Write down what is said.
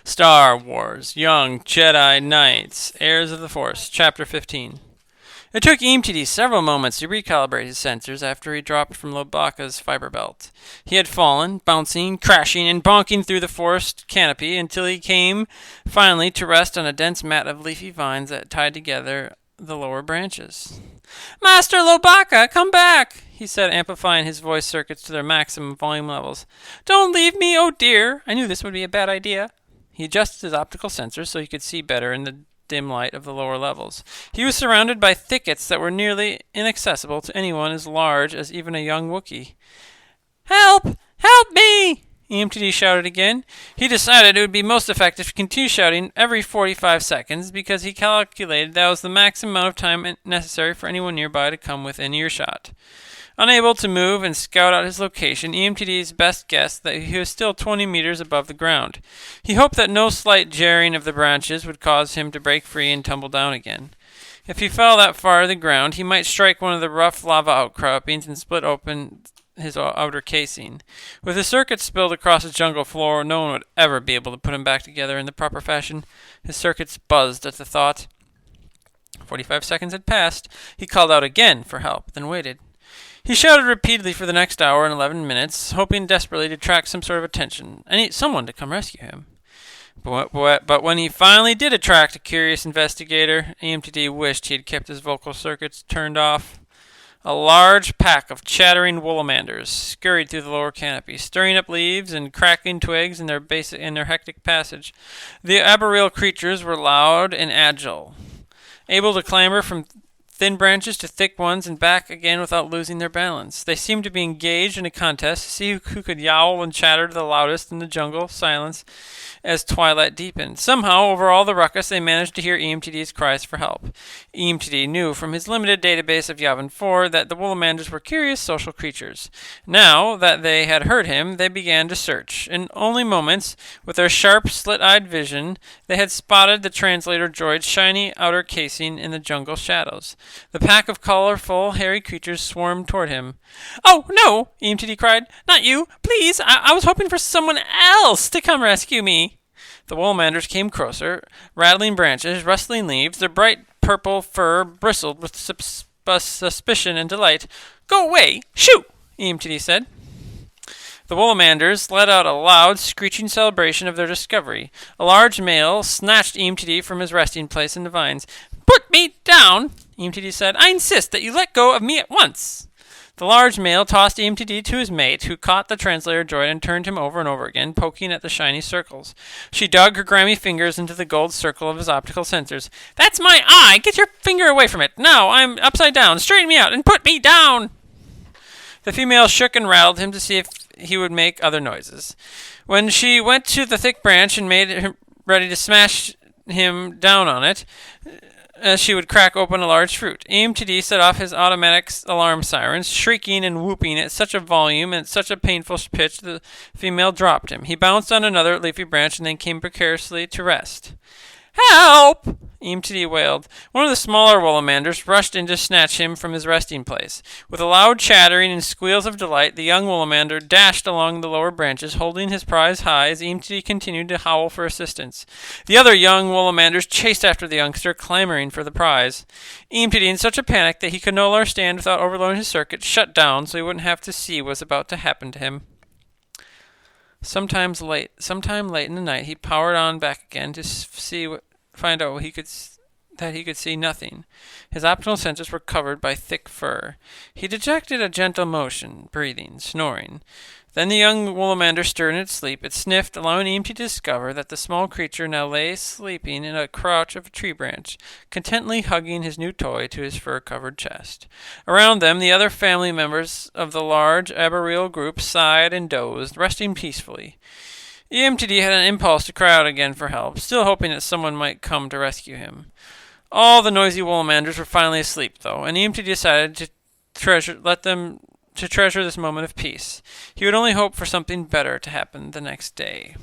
Star Wars, Young Jedi Knights, Heirs of the Force, Chapter 15. It took EMTD several moments to recalibrate his sensors after he dropped from Lobaka's fiber belt. He had fallen, bouncing, crashing, and bonking through the forest canopy until he came, finally, to rest on a dense mat of leafy vines that tied together the lower branches. "Master Lobaka, come back!" he said, amplifying his voice circuits to their maximum volume levels. "Don't leave me, oh dear! I knew this would be a bad idea." He adjusted his optical sensors so he could see better in the dim light of the lower levels. He was surrounded by thickets that were nearly inaccessible to anyone as large as even a young Wookiee. "Help! Help me!" EMTD shouted again. He decided it would be most effective to continue shouting every 45 seconds because he calculated that was the maximum amount of time necessary for anyone nearby to come within earshot. Unable to move and scout out his location, EMTD's best guessed that he was still 20 meters above the ground. He hoped that no slight jarring of the branches would cause him to break free and tumble down again. If he fell that far to the ground, he might strike one of the rough lava outcroppings and split open his outer casing. With his circuits spilled across the jungle floor, no one would ever be able to put him back together in the proper fashion. His circuits buzzed at the thought. 45 seconds had passed. He called out again for help, then waited. He shouted repeatedly for the next hour and 11 minutes, hoping desperately to attract some sort of attention, someone to come rescue him. But when he finally did attract a curious investigator, EMTD wished he had kept his vocal circuits turned off. A large pack of chattering woolamanders scurried through the lower canopy, stirring up leaves and cracking twigs in their hectic passage. The arboreal creatures were loud and agile, able to clamber from thin branches to thick ones and back again without losing their balance. They seemed to be engaged in a contest to see who could yowl and chatter the loudest in the jungle silence as twilight deepened. Somehow, over all the ruckus, they managed to hear EMTD's cries for help. EMTD knew from his limited database of Yavin 4 that the Woolamanders were curious social creatures. Now that they had heard him, they began to search. In only moments, with their sharp, slit-eyed vision, they had spotted the translator droid's shiny outer casing in the jungle shadows. The pack of colorful, hairy creatures swarmed toward him. "Oh, no!" EMTD cried. "Not you! Please! I was hoping for someone else to come rescue me!" The Woolamanders came closer, rattling branches, rustling leaves. Their bright purple fur bristled with suspicion and delight. "Go away! Shoot!" EMTD said. The Woolamanders let out a loud, screeching celebration of their discovery. A large male snatched EMTD from his resting place in the vines. "Put me down!" EMTD said. "I insist that you let go of me at once." The large male tossed EMTD to his mate, who caught the translator droid and turned him over and over again, poking at the shiny circles. She dug her grimy fingers into the gold circle of his optical sensors. "That's my eye! Get your finger away from it! Now I'm upside down! Straighten me out and put me down!" The female shook and rattled him to see if he would make other noises. When she went to the thick branch and made him ready to smash him down on it, as she would crack open a large fruit, EMTD set off his automatic alarm sirens, shrieking and whooping at such a volume and at such a painful pitch the female dropped him. He bounced on another leafy branch and then came precariously to rest. "Help!" EMTD wailed. One of the smaller Woolamanders rushed in to snatch him from his resting place. With a loud chattering and squeals of delight, the young Woolamander dashed along the lower branches, holding his prize high as EMTD continued to howl for assistance. The other young Woolamanders chased after the youngster, clamoring for the prize. EMTD, in such a panic that he could no longer stand without overloading his circuit, shut down so he wouldn't have to see what was about to happen to him. Sometime late in the night, he powered on back again to find out that he could see nothing. His optical sensors were covered by thick fur. He detected a gentle motion, breathing, snoring. Then the young Woolamander stirred in its sleep. It sniffed, allowing him to discover that the small creature now lay sleeping in a crotch of a tree branch, contentedly hugging his new toy to his fur-covered chest. Around them, the other family members of the large arboreal group sighed and dozed, resting peacefully. EMTD had an impulse to cry out again for help, still hoping that someone might come to rescue him. All the noisy Woolamanders were finally asleep, though, and EMTD decided to treasure this moment of peace. He would only hope for something better to happen the next day.